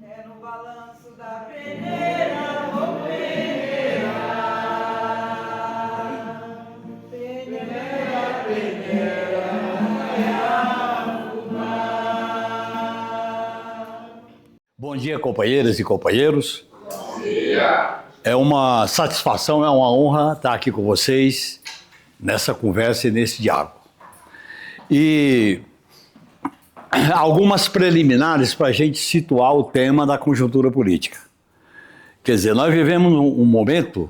É no balanço da peneira, ô peneira, peneira, peneira, Bom dia, companheiras e companheiros. Bom dia. É uma satisfação, é uma honra estar aqui com vocês nessa conversa e nesse diálogo. E algumas preliminares para a gente situar o tema da conjuntura política. Quer dizer, nós vivemos um momento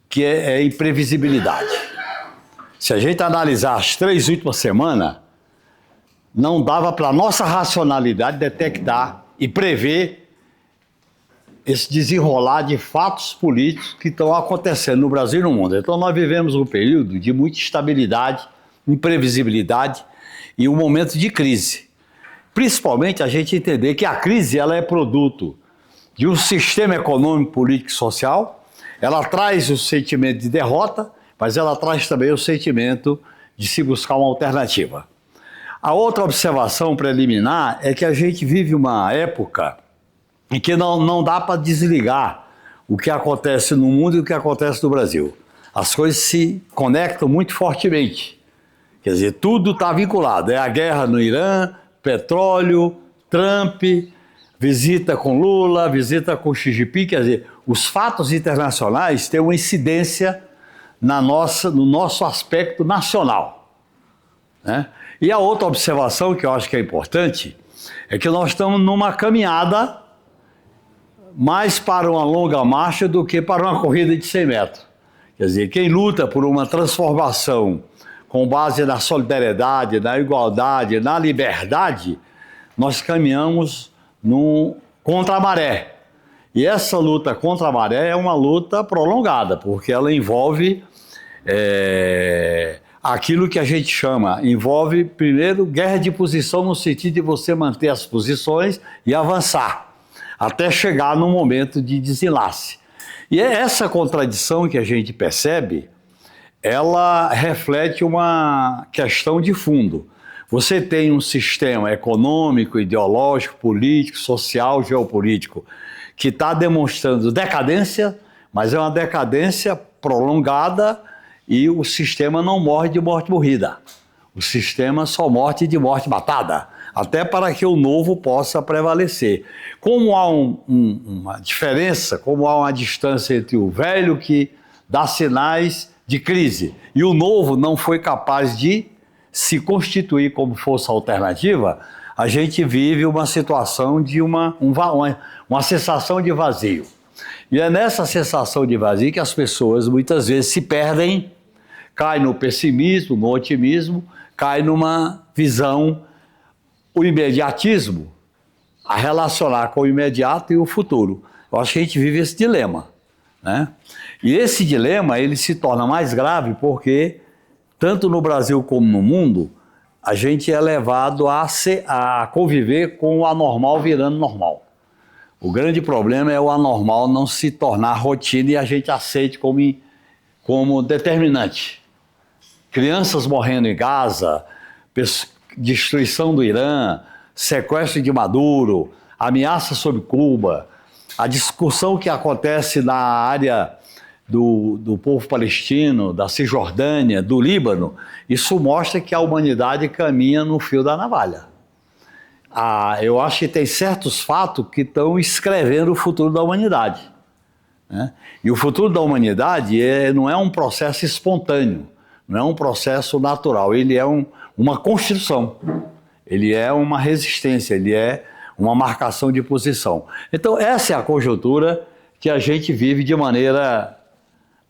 que é imprevisibilidade. Se a gente analisar as 3 últimas semanas, não dava para a nossa racionalidade detectar e prever esse desenrolar de fatos políticos que estão acontecendo no Brasil e no mundo. Então nós vivemos um período de muita instabilidade, imprevisibilidade e um momento de crise. Principalmente a gente entender que a crise ela é produto de um sistema econômico, político e social, ela traz o sentimento de derrota, mas ela traz também o sentimento de se buscar uma alternativa. A outra observação preliminar é que a gente vive uma época em que não dá para desligar o que acontece no mundo e o que acontece no Brasil. As coisas se conectam muito fortemente. Quer dizer, tudo está vinculado. É a guerra no Irã, petróleo, Trump, visita com Lula, visita com Xi Jinping. Quer dizer, os fatos internacionais têm uma incidência no nosso aspecto nacional, né? E a outra observação que eu acho que é importante é que nós estamos numa caminhada mais para uma longa marcha do que para uma corrida de 100 metros. Quer dizer, quem luta por uma transformação com base na solidariedade, na igualdade, na liberdade, nós caminhamos contra a maré. E essa luta contra a maré é uma luta prolongada, porque ela envolve aquilo que a gente envolve, primeiro, guerra de posição no sentido de você manter as posições e avançar, até chegar no momento de desenlace. E é essa contradição que a gente percebe, ela reflete uma questão de fundo. Você tem um sistema econômico, ideológico, político, social, geopolítico, que está demonstrando decadência, mas é uma decadência prolongada e o sistema não morre de morte morrida. O sistema só morre de morte matada, até para que o novo possa prevalecer. Como há uma diferença, como há uma distância entre o velho que dá sinais de crise e o novo não foi capaz de se constituir como força alternativa, a gente vive uma situação de uma sensação de vazio. E é nessa sensação de vazio que as pessoas muitas vezes se perdem, caem no pessimismo, no otimismo, caem numa visão, o imediatismo, a relacionar com o imediato e o futuro. Eu acho que a gente vive esse dilema, né? E esse dilema ele se torna mais grave porque, tanto no Brasil como no mundo, a gente é levado a conviver com o anormal virando normal. O grande problema é o anormal não se tornar rotina e a gente aceite como determinante. Crianças morrendo em Gaza, destruição do Irã, sequestro de Maduro, ameaça sobre Cuba, a discussão que acontece na área do povo palestino, da Cisjordânia, do Líbano, isso mostra que a humanidade caminha no fio da navalha. Eu acho que tem certos fatos que estão escrevendo o futuro da humanidade, né? E o futuro da humanidade não é um processo espontâneo, não é um processo natural, ele é uma construção, ele é uma resistência, ele é uma marcação de posição. Então essa é a conjuntura que a gente vive de maneira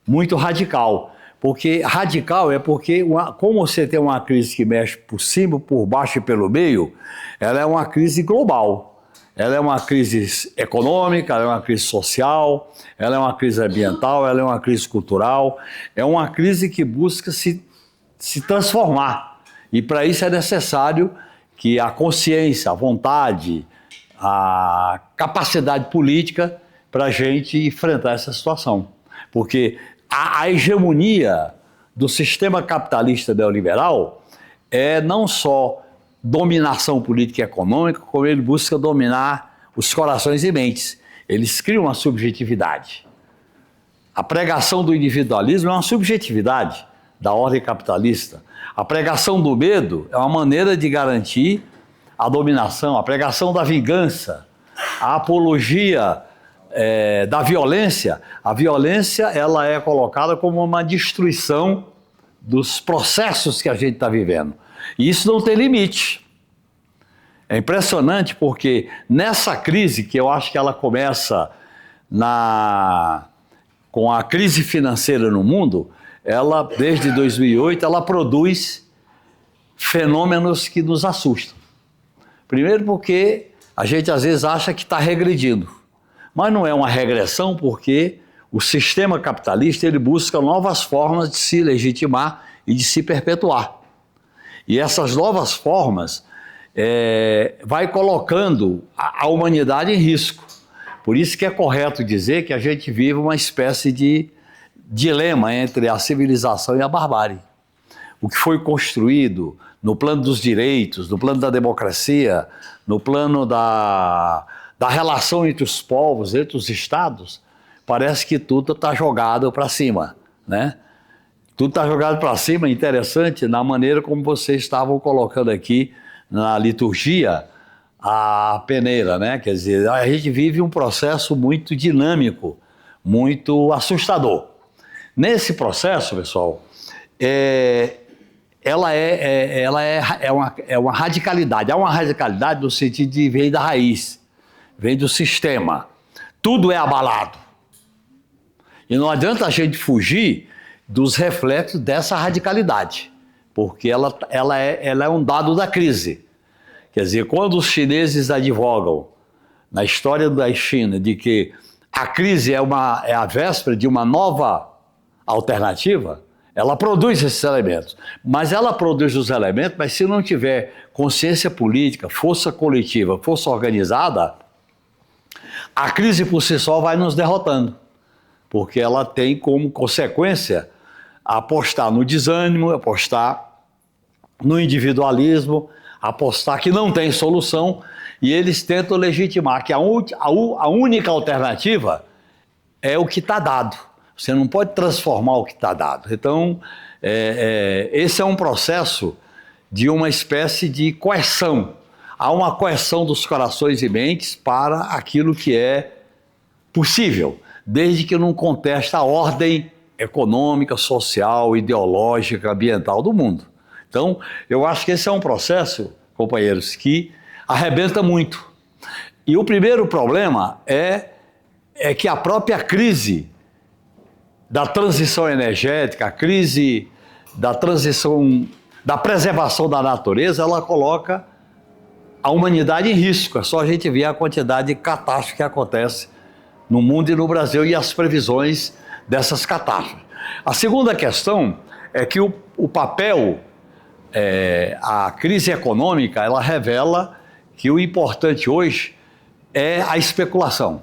muito radical, porque radical é porque, como você tem uma crise que mexe por cima, por baixo e pelo meio, ela é uma crise global. Ela é uma crise econômica, ela é uma crise social, ela é uma crise ambiental, ela é uma crise cultural, é uma crise que busca se transformar. E para isso é necessário que a consciência, a vontade, a capacidade política para a gente enfrentar essa situação. Porque a hegemonia do sistema capitalista neoliberal é não só dominação política e econômica, como ele busca dominar os corações e mentes. Eles criam uma subjetividade. A pregação do individualismo é uma subjetividade da ordem capitalista. A pregação do medo é uma maneira de garantir a dominação. A pregação da vingança, a apologia da violência. A violência, ela é colocada como uma destruição dos processos que a gente está vivendo. E isso não tem limite. É impressionante porque nessa crise, que eu acho que ela começa com a crise financeira no mundo, ela, desde 2008, ela produz fenômenos que nos assustam. Primeiro porque a gente às vezes acha que está regredindo, mas não é uma regressão, porque o sistema capitalista ele busca novas formas de se legitimar e de se perpetuar. E essas novas formas vai colocando a humanidade em risco. Por isso que é correto dizer que a gente vive uma espécie de dilema entre a civilização e a barbárie. O que foi construído no plano dos direitos, no plano da democracia, no plano da relação entre os povos, entre os estados, parece que tudo está jogado para cima, né? Tudo está jogado para cima, interessante, na maneira como vocês estavam colocando aqui na liturgia a peneira, né? Quer dizer, a gente vive um processo muito dinâmico, muito assustador. Nesse processo, pessoal, ela é uma radicalidade. Há uma radicalidade no sentido de vem da raiz, vem do sistema. Tudo é abalado. E não adianta a gente fugir dos reflexos dessa radicalidade, porque ela é um dado da crise. Quer dizer, quando os chineses advogam na história da China de que a crise é a véspera de uma nova alternativa, ela produz esses elementos. Mas ela produz os elementos, mas se não tiver consciência política, força coletiva, força organizada, a crise por si só vai nos derrotando. Porque ela tem como consequência apostar no desânimo, apostar no individualismo, apostar que não tem solução, e eles tentam legitimar que a única alternativa é o que está dado. Você não pode transformar o que está dado. Então, esse é um processo de uma espécie de coerção. Há uma coerção dos corações e mentes para aquilo que é possível, desde que não conteste a ordem econômica, social, ideológica, ambiental do mundo. Então, eu acho que esse é um processo, companheiros, que arrebenta muito. E o primeiro problema é que a própria crise da transição energética, a crise da transição, da preservação da natureza, ela coloca a humanidade em risco. É só a gente ver a quantidade de catástrofes que acontece no mundo e no Brasil e as previsões dessas catástrofes. A segunda questão é que o papel, a crise econômica, ela revela que o importante hoje é a especulação.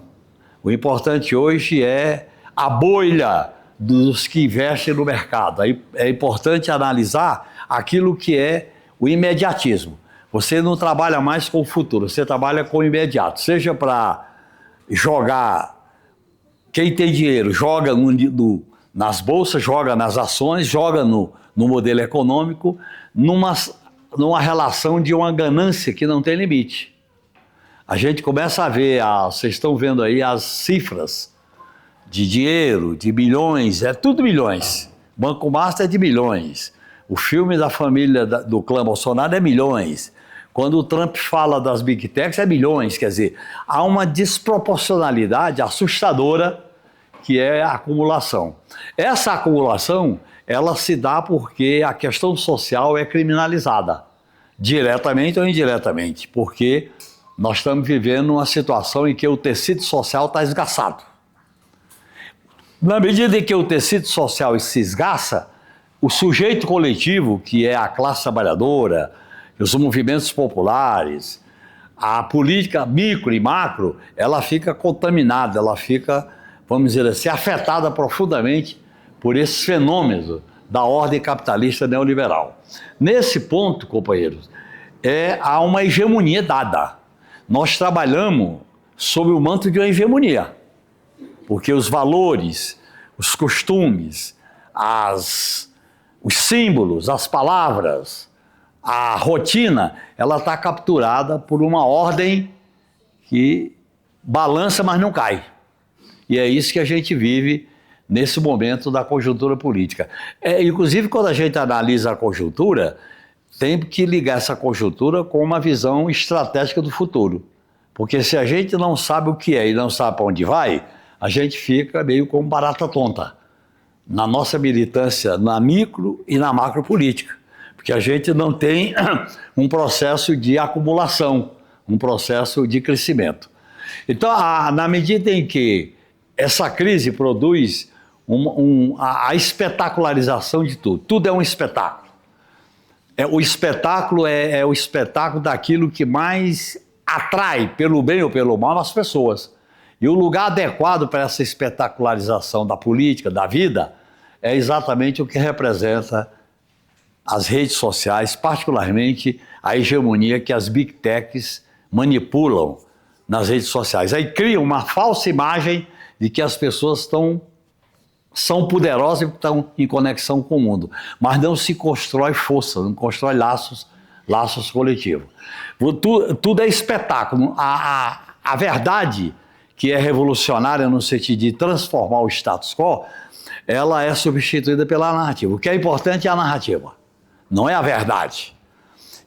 O importante hoje é a bolha dos que investem no mercado. É importante analisar aquilo que é o imediatismo. Você não trabalha mais com o futuro, você trabalha com o imediato. Seja para jogar, quem tem dinheiro joga nas bolsas, joga nas ações, joga no modelo econômico, numa relação de uma ganância que não tem limite. A gente começa a ver, vocês estão vendo aí as cifras de dinheiro, de milhões, é tudo milhões. Banco Master é de milhões. O filme da família do clã Bolsonaro é milhões. Quando o Trump fala das Big Techs é milhões. Quer dizer, há uma desproporcionalidade assustadora que é a acumulação. Essa acumulação, ela se dá porque a questão social é criminalizada, diretamente ou indiretamente, porque nós estamos vivendo uma situação em que o tecido social está esgaçado. Na medida em que o tecido social se esgaça, o sujeito coletivo, que é a classe trabalhadora, os movimentos populares, a política micro e macro, ela fica contaminada, ela fica, vamos dizer assim, afetada profundamente por esses fenômenos da ordem capitalista neoliberal. Nesse ponto, companheiros, há uma hegemonia dada. Nós trabalhamos sob o manto de uma hegemonia, porque os valores, os costumes, os símbolos, as palavras, a rotina, ela está capturada por uma ordem que balança, mas não cai. E é isso que a gente vive nesse momento da conjuntura política. Inclusive, quando a gente analisa a conjuntura, tem que ligar essa conjuntura com uma visão estratégica do futuro. Porque se a gente não sabe o que é e não sabe para onde vai, a gente fica meio como barata tonta na nossa militância na micro e na macro política. Porque a gente não tem um processo de acumulação, um processo de crescimento. Então, na medida em que essa crise produz a espetacularização de tudo, tudo é um espetáculo. O espetáculo é o espetáculo daquilo que mais atrai, pelo bem ou pelo mal, as pessoas. E o lugar adequado para essa espetacularização da política, da vida, é exatamente o que representa as redes sociais, particularmente a hegemonia que as big techs manipulam nas redes sociais. Aí criam uma falsa imagem de que as pessoas são poderosas e estão em conexão com o mundo, mas não se constrói força, não constrói laços coletivos. Tudo é espetáculo. A verdade, que é revolucionária no sentido de transformar o status quo, ela é substituída pela narrativa. O que é importante é a narrativa, não é a verdade.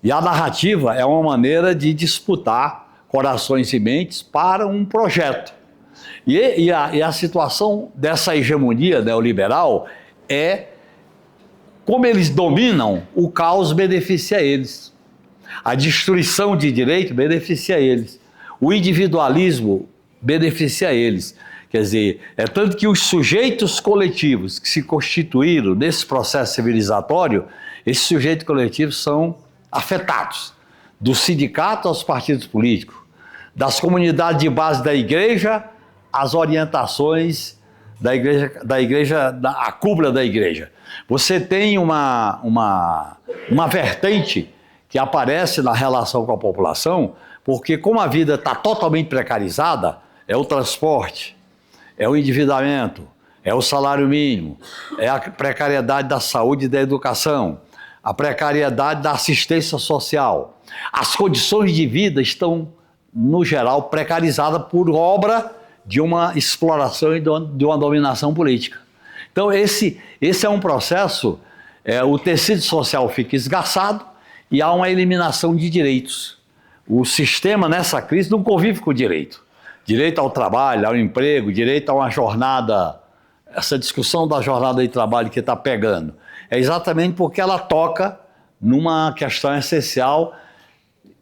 E a narrativa é uma maneira de disputar corações e mentes para um projeto. E a situação dessa hegemonia neoliberal é, como eles dominam, o caos beneficia eles. A destruição de direito beneficia eles. O individualismo beneficia eles. Quer dizer, é tanto que os sujeitos coletivos que se constituíram nesse processo civilizatório, esses sujeitos coletivos são afetados. Do sindicato aos partidos políticos, das comunidades de base da igreja às orientações da igreja, a cúpula da igreja. Você tem uma vertente que aparece na relação com a população, porque como a vida está totalmente precarizada, é o transporte, é o endividamento, é o salário mínimo, é a precariedade da saúde e da educação, a precariedade da assistência social. As condições de vida estão, no geral, precarizadas por obra de uma exploração e de uma dominação política. Então esse é um processo, o tecido social fica esgarçado e há uma eliminação de direitos. O sistema nessa crise não convive com o direito. Direito ao trabalho, ao emprego, direito a uma jornada, essa discussão da jornada de trabalho que está pegando, é exatamente porque ela toca numa questão essencial.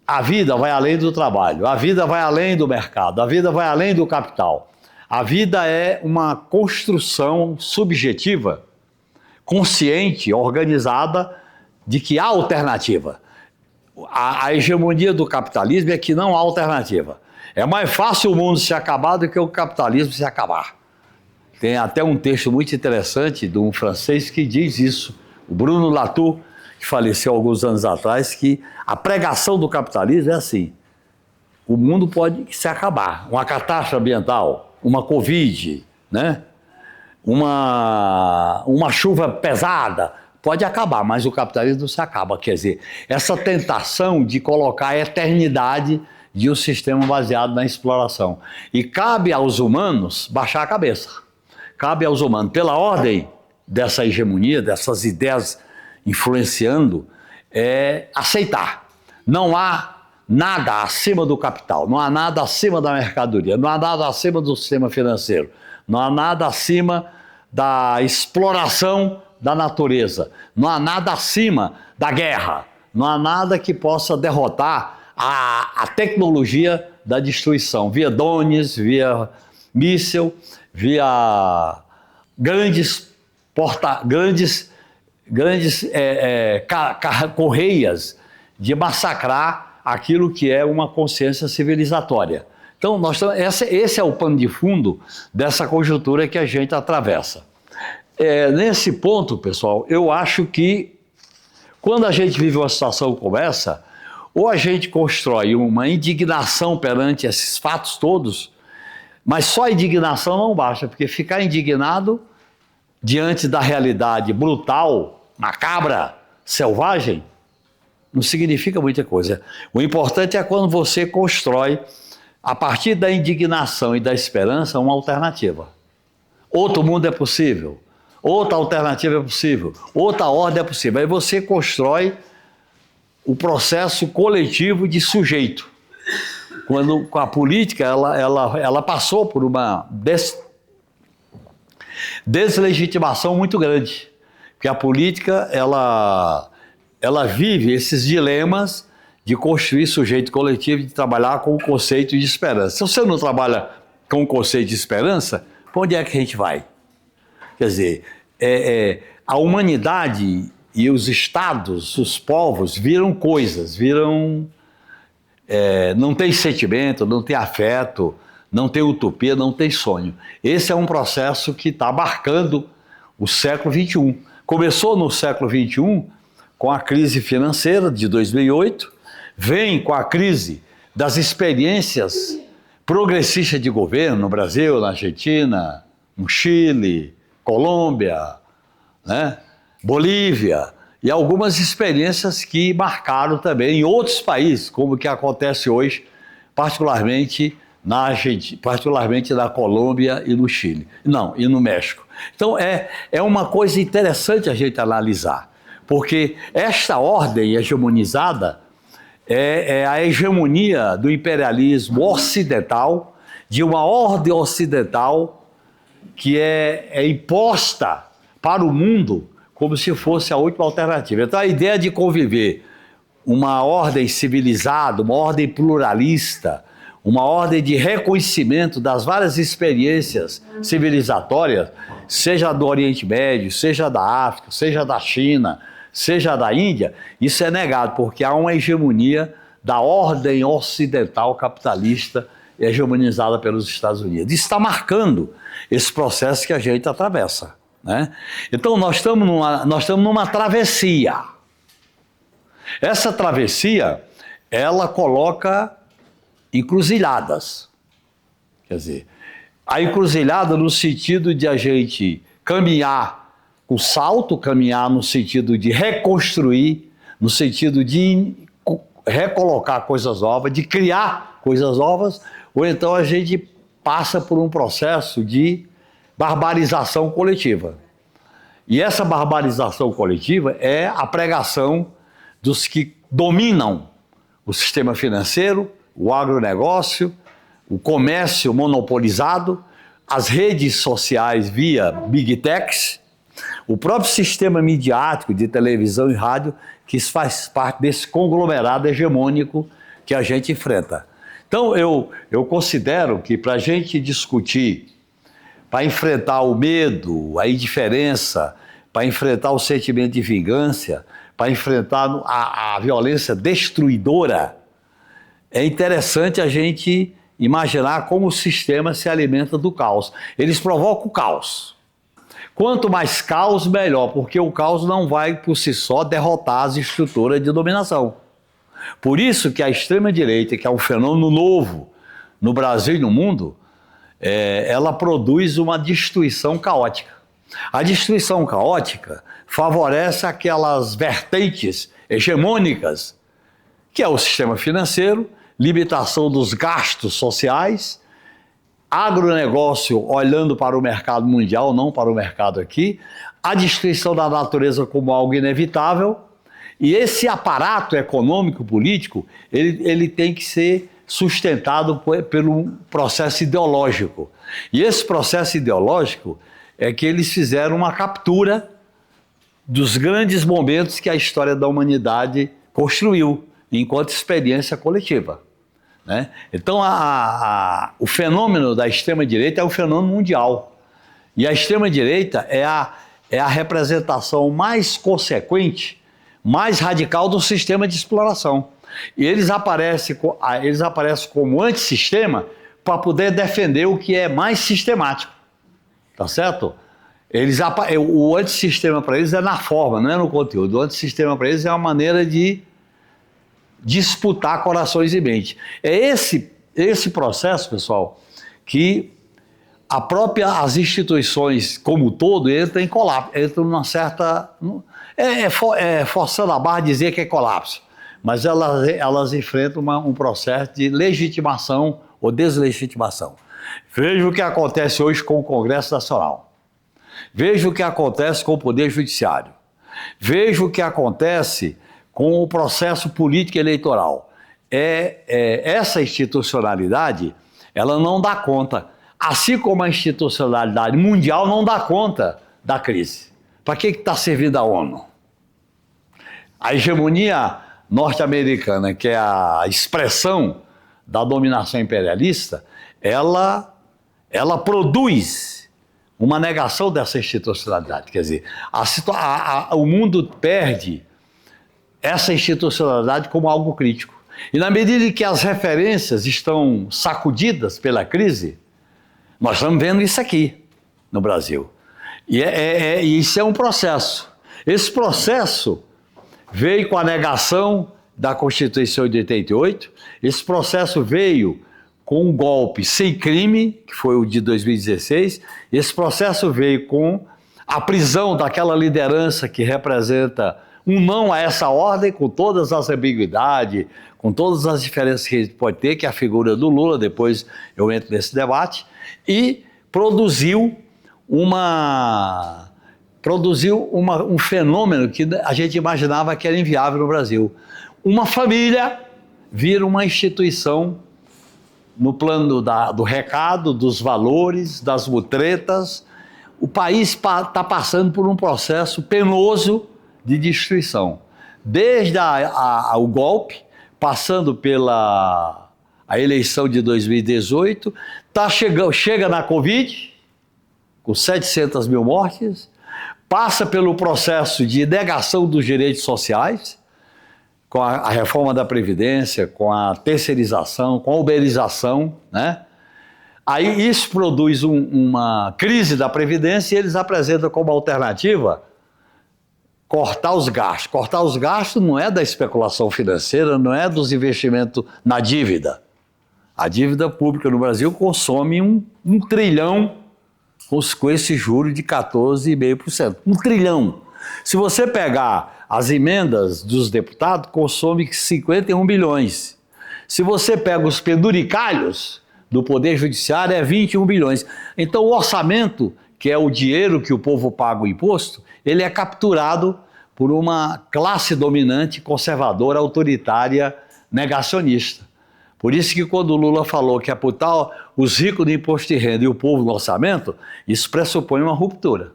A vida vai além do trabalho, a vida vai além do mercado, a vida vai além do capital. A vida é uma construção subjetiva, consciente, organizada, de que há alternativa. A hegemonia do capitalismo é que não há alternativa. É mais fácil o mundo se acabar do que o capitalismo se acabar. Tem até um texto muito interessante de um francês que diz isso, o Bruno Latour, que faleceu alguns anos atrás, que a pregação do capitalismo é assim: o mundo pode se acabar, uma catástrofe ambiental, uma Covid, né? uma chuva pesada, pode acabar, mas o capitalismo não se acaba. Quer dizer, essa tentação de colocar a eternidade de um sistema baseado na exploração. E cabe aos humanos baixar a cabeça. Cabe aos humanos, pela ordem dessa hegemonia, dessas ideias influenciando, aceitar. Não há nada acima do capital, não há nada acima da mercadoria, não há nada acima do sistema financeiro, não há nada acima da exploração da natureza, não há nada acima da guerra, não há nada que possa derrotar a tecnologia da destruição, via drones, via míssil, via grandes correias de massacrar aquilo que é uma consciência civilizatória. Então, esse é o pano de fundo dessa conjuntura que a gente atravessa. Nesse ponto, pessoal, eu acho que quando a gente vive uma situação como essa, Ou a gente constrói uma indignação perante esses fatos todos, mas só indignação não basta, porque ficar indignado diante da realidade brutal, macabra, selvagem, não significa muita coisa. O importante é quando você constrói, a partir da indignação e da esperança, uma alternativa. Outro mundo é possível, outra alternativa é possível, outra ordem é possível. Aí você constrói o processo coletivo de sujeito. Quando com a política ela passou por uma deslegitimação muito grande, porque a política ela vive esses dilemas de construir sujeito coletivo, de trabalhar com o conceito de esperança. Se você não trabalha com o conceito de esperança, para onde é que a gente vai? Quer dizer, a humanidade e os estados, os povos, viram coisas, não tem sentimento, não tem afeto, não tem utopia, não tem sonho. Esse é um processo que está marcando o século XXI. Começou no século XXI com a crise financeira de 2008, vem com a crise das experiências progressistas de governo no Brasil, na Argentina, no Chile, Colômbia, né? Bolívia, e algumas experiências que marcaram também em outros países, como o que acontece hoje, particularmente na Argentina, particularmente na Colômbia e no Chile. Não, e no México. Então é uma coisa interessante a gente analisar, porque esta ordem hegemonizada é a hegemonia do imperialismo ocidental, de uma ordem ocidental que é imposta para o mundo como se fosse a última alternativa. Então a ideia de conviver uma ordem civilizada, uma ordem pluralista, uma ordem de reconhecimento das várias experiências civilizatórias, seja do Oriente Médio, seja da África, seja da China, seja da Índia, isso é negado, porque há uma hegemonia da ordem ocidental capitalista hegemonizada pelos Estados Unidos. Isso está marcando esse processo que a gente atravessa, né? Então nós estamos numa travessia. Essa travessia, ela coloca encruzilhadas. Quer dizer, a encruzilhada no sentido de a gente caminhar com salto, caminhar no sentido de reconstruir, no sentido de recolocar coisas novas, de criar coisas novas, ou então a gente passa por um processo de barbarização coletiva. E essa barbarização coletiva é a pregação dos que dominam o sistema financeiro, o agronegócio, o comércio monopolizado, as redes sociais via Big Techs, o próprio sistema midiático de televisão e rádio, que faz parte desse conglomerado hegemônico que a gente enfrenta. Então eu considero que para a gente discutir, para enfrentar o medo, a indiferença, para enfrentar o sentimento de vingança, para enfrentar a violência destruidora, é interessante a gente imaginar como o sistema se alimenta do caos. Eles provocam o caos. Quanto mais caos, melhor, porque o caos não vai por si só derrotar as estruturas de dominação. Por isso que a extrema-direita, que é um fenômeno novo no Brasil e no mundo, ela produz uma destruição caótica. A destruição caótica favorece aquelas vertentes hegemônicas, que é o sistema financeiro, limitação dos gastos sociais, agronegócio olhando para o mercado mundial, não para o mercado aqui, a destruição da natureza como algo inevitável, e esse aparato econômico político, ele tem que ser sustentado pelo processo ideológico. E esse processo ideológico é que eles fizeram uma captura dos grandes momentos que a história da humanidade construiu enquanto experiência coletiva, né? Então o fenômeno da extrema-direita é um fenômeno mundial. E a extrema-direita é a representação mais consequente, mais radical do sistema de exploração. E eles aparecem como antissistema para poder defender o que é mais sistemático. Tá certo? O antissistema para eles é na forma, não é no conteúdo. O antissistema para eles é uma maneira de disputar corações e mente. É esse processo, pessoal, que as instituições como um todo entram em colapso, entram numa certa... forçando a barra dizer que é colapso, mas elas enfrentam um processo de legitimação ou deslegitimação. Veja o que acontece hoje com o Congresso Nacional. Veja o que acontece com o Poder Judiciário. Veja o que acontece com o processo político eleitoral. Essa institucionalidade, ela não dá conta, assim como a institucionalidade mundial não dá conta da crise. Para que está servindo a ONU? A hegemonia norte-americana, que é a expressão da dominação imperialista, ela produz uma negação dessa institucionalidade. Quer dizer, o mundo perde essa institucionalidade como algo crítico. E na medida em que as referências estão sacudidas pela crise, nós estamos vendo isso aqui no Brasil. E isso é um processo. Esse processo veio com a negação da Constituição de 88, esse processo veio com um golpe sem crime, que foi o de 2016, esse processo veio com a prisão daquela liderança que representa um não a essa ordem, com todas as ambiguidades, com todas as diferenças que a gente pode ter, que é a figura do Lula, depois eu entro nesse debate, e produziu um fenômeno que a gente imaginava que era inviável no Brasil. Uma família vira uma instituição no plano do recado, dos valores, das mutretas. O país está passando por um processo penoso de destruição. Desde o golpe, passando pela eleição de 2018, chega na Covid, com 700 mil mortes, passa pelo processo de negação dos direitos sociais, com a reforma da Previdência, com a terceirização, com a uberização, né? Aí isso produz uma crise da Previdência e eles apresentam como alternativa cortar os gastos. Cortar os gastos não é da especulação financeira, não é dos investimentos na dívida. A dívida pública no Brasil consome um trilhão com esse juro de 14,5%. 1 trilhão. Se você pegar as emendas dos deputados, consome 51 bilhões. Se você pega os penduricalhos do Poder Judiciário, é 21 bilhões. Então o orçamento, que é o dinheiro que o povo paga o imposto, ele é capturado por uma classe dominante, conservadora, autoritária, negacionista. Por isso que quando o Lula falou que ia botar os ricos no imposto de renda e o povo no orçamento, isso pressupõe uma ruptura.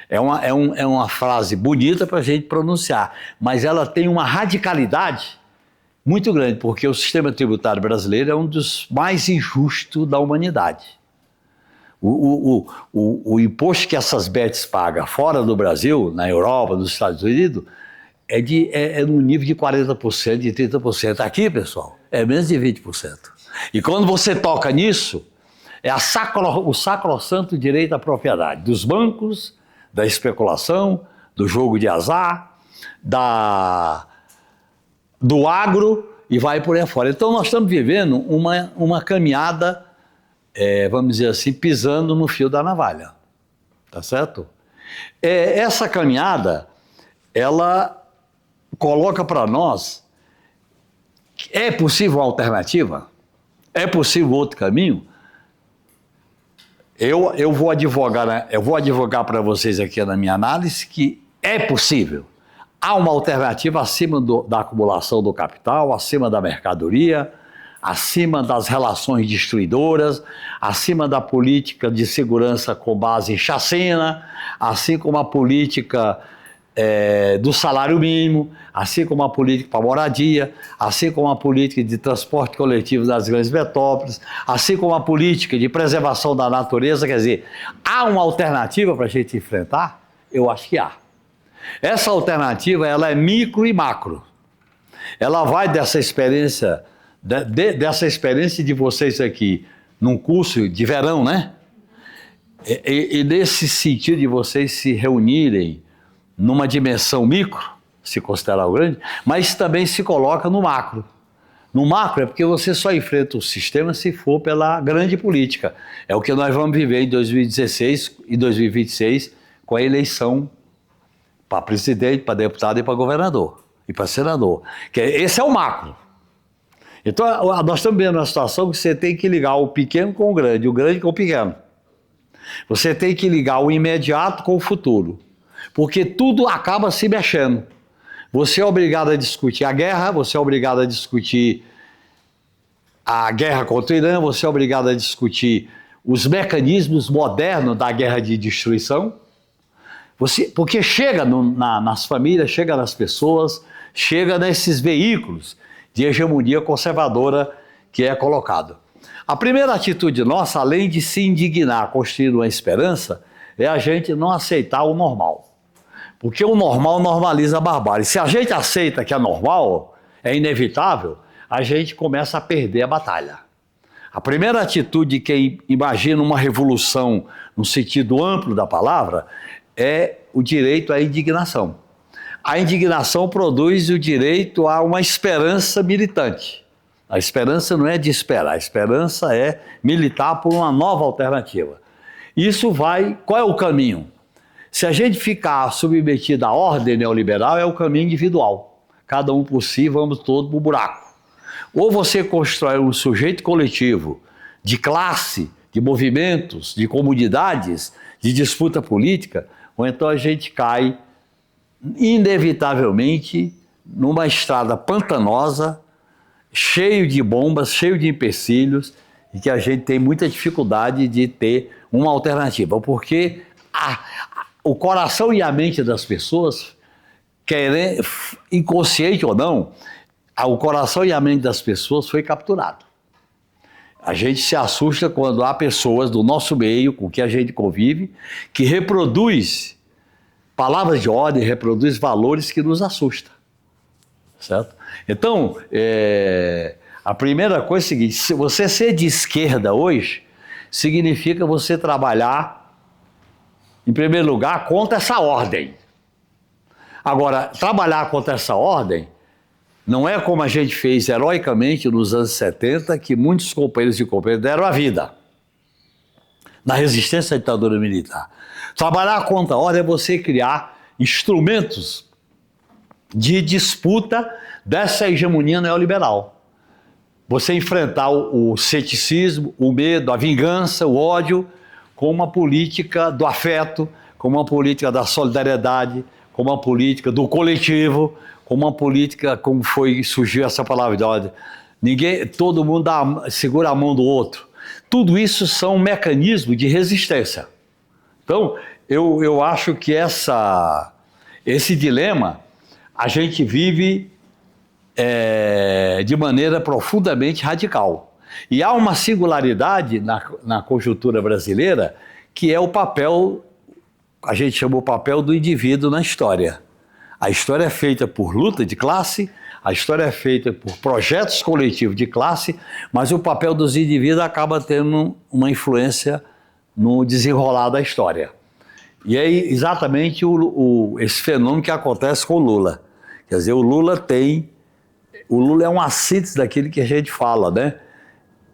É uma frase bonita para a gente pronunciar, mas ela tem uma radicalidade muito grande, porque o sistema tributário brasileiro é um dos mais injustos da humanidade. O imposto que essas bets pagam fora do Brasil, na Europa, nos Estados Unidos, é no nível de 40%, de 30%. Aqui, pessoal, é menos de 20%. E quando você toca nisso, é o sacrossanto direito à propriedade dos bancos, da especulação, do jogo de azar, do agro e vai por aí fora. Então nós estamos vivendo uma caminhada, vamos dizer assim, pisando no fio da navalha. Tá certo? Essa caminhada, ela coloca para nós, é possível uma alternativa? É possível outro caminho? Eu vou advogar para vocês aqui na minha análise que é possível. Há uma alternativa acima da acumulação do capital, acima da mercadoria, acima das relações destruidoras, acima da política de segurança com base em chacina, assim como a política do salário mínimo, assim como a política para moradia, assim como a política de transporte coletivo das grandes metrópoles, assim como a política de preservação da natureza. Quer dizer, há uma alternativa para a gente enfrentar? Eu acho que há. Essa alternativa, ela é micro e macro. Ela vai dessa experiência de vocês aqui, num curso de verão, né? E nesse sentido de vocês se reunirem numa dimensão micro, se considerar o grande, mas também se coloca no macro. No macro é porque você só enfrenta o sistema se for pela grande política. É o que nós vamos viver em 2016 e 2026 com a eleição para presidente, para deputado e para governador e para senador. Esse é o macro. Então nós estamos vendo uma situação que você tem que ligar o pequeno com o grande com o pequeno. Você tem que ligar o imediato com o futuro, porque tudo acaba se mexendo. Você é obrigado a discutir a guerra, você é obrigado a discutir a guerra contra o Irã, você é obrigado a discutir os mecanismos modernos da guerra de destruição, porque chega nas famílias, chega nas pessoas, chega nesses veículos de hegemonia conservadora que é colocado. A primeira atitude nossa, além de se indignar, construir uma esperança, é a gente não aceitar o normal. Porque o normal normaliza a barbárie. Se a gente aceita que é normal, é inevitável, a gente começa a perder a batalha. A primeira atitude de quem imagina uma revolução no sentido amplo da palavra é o direito à indignação. A indignação produz o direito a uma esperança militante. A esperança não é de esperar, a esperança é militar por uma nova alternativa. Isso vai... Qual é o caminho? Se a gente ficar submetido à ordem neoliberal, é o caminho individual. Cada um por si, vamos todos para o buraco. Ou você constrói um sujeito coletivo de classe, de movimentos, de comunidades, de disputa política, ou então a gente cai inevitavelmente numa estrada pantanosa, cheio de bombas, cheio de empecilhos, e que a gente tem muita dificuldade de ter uma alternativa, porque o coração e a mente das pessoas, inconsciente ou não, o coração e a mente das pessoas foi capturado. A gente se assusta quando há pessoas do nosso meio, com que a gente convive, que reproduz palavras de ordem, reproduz valores que nos assustam. Certo? Então, a primeira coisa é o seguinte: se você ser de esquerda hoje, significa você trabalhar, em primeiro lugar, contra essa ordem. Agora, trabalhar contra essa ordem não é como a gente fez heroicamente nos anos 70, que muitos companheiros e companheiras deram a vida na resistência à ditadura militar. Trabalhar contra a ordem é você criar instrumentos de disputa dessa hegemonia neoliberal. Você enfrentar o ceticismo, o medo, a vingança, o ódio, com uma política do afeto, com uma política da solidariedade, com uma política do coletivo, com uma política, como surgiu essa palavra de ordem, todo mundo segura a mão do outro. Tudo isso são mecanismos de resistência. Então, eu acho que esse dilema a gente vive de maneira profundamente radical. E há uma singularidade na conjuntura brasileira, que é o papel, a gente chama o papel do indivíduo na história. A história é feita por luta de classe, a história é feita por projetos coletivos de classe, mas o papel dos indivíduos acaba tendo uma influência no desenrolar da história. E é exatamente esse fenômeno que acontece com o Lula. Quer dizer, o Lula é uma síntese daquilo que a gente fala, né?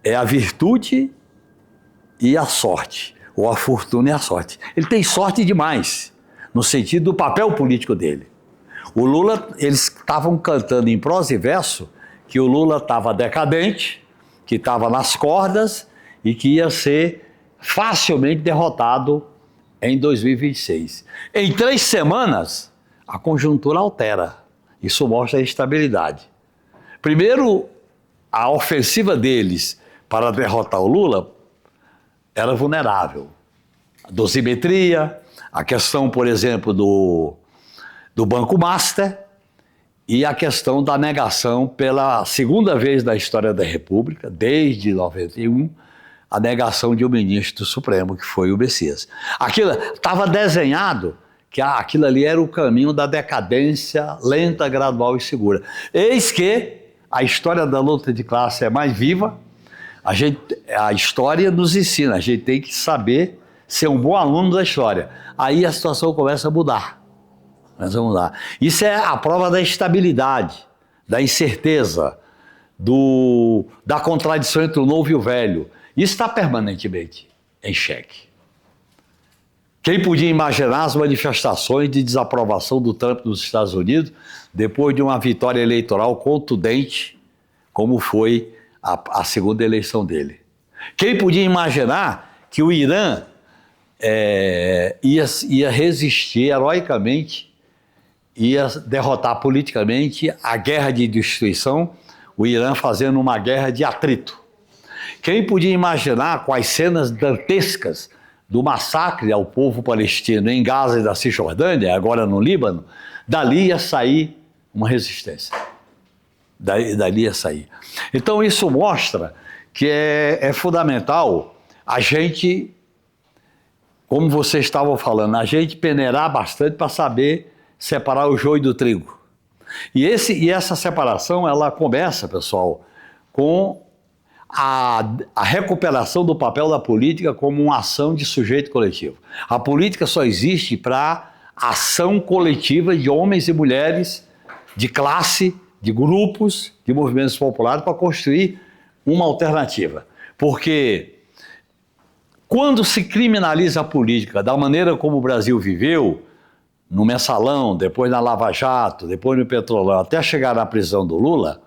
É a virtude e a sorte, ou a fortuna e a sorte. Ele tem sorte demais, no sentido do papel político dele. O Lula, eles estavam cantando em prosa e verso que o Lula estava decadente, que estava nas cordas e que ia ser facilmente derrotado em 2026. Em 3 semanas, a conjuntura altera. Isso mostra a instabilidade. Primeiro, a ofensiva deles para derrotar o Lula era vulnerável. A dosimetria, a questão, por exemplo, do Banco Master e a questão da negação pela segunda vez na história da República, desde 91, a negação de um ministro do Supremo, que foi o Messias. Aquilo estava desenhado que aquilo ali era o caminho da decadência lenta, gradual e segura. Eis que a história da luta de classe é mais viva, a história nos ensina, a gente tem que saber ser um bom aluno da história. Aí a situação começa a mudar. Mas vamos lá. Isso é a prova da instabilidade, da incerteza, da contradição entre o novo e o velho. Isso está permanentemente em xeque. Quem podia imaginar as manifestações de desaprovação do Trump nos Estados Unidos depois de uma vitória eleitoral contundente, como foi a segunda eleição dele? Quem podia imaginar que o Irã ia resistir heroicamente, ia derrotar politicamente a guerra de destruição, o Irã fazendo uma guerra de atrito? Quem podia imaginar com as cenas dantescas do massacre ao povo palestino em Gaza e da Cisjordânia, agora no Líbano, dali ia sair uma resistência. Dali ia sair. Então isso mostra que é fundamental a gente, como vocês estavam falando, a gente peneirar bastante para saber separar o joio do trigo. E essa separação, ela começa, pessoal, com a recuperação do papel da política como uma ação de sujeito coletivo. A política só existe para ação coletiva de homens e mulheres, de classe, de grupos, de movimentos populares, para construir uma alternativa. Porque quando se criminaliza a política da maneira como o Brasil viveu, no Mensalão, depois na Lava Jato, depois no Petrolão, até chegar na prisão do Lula,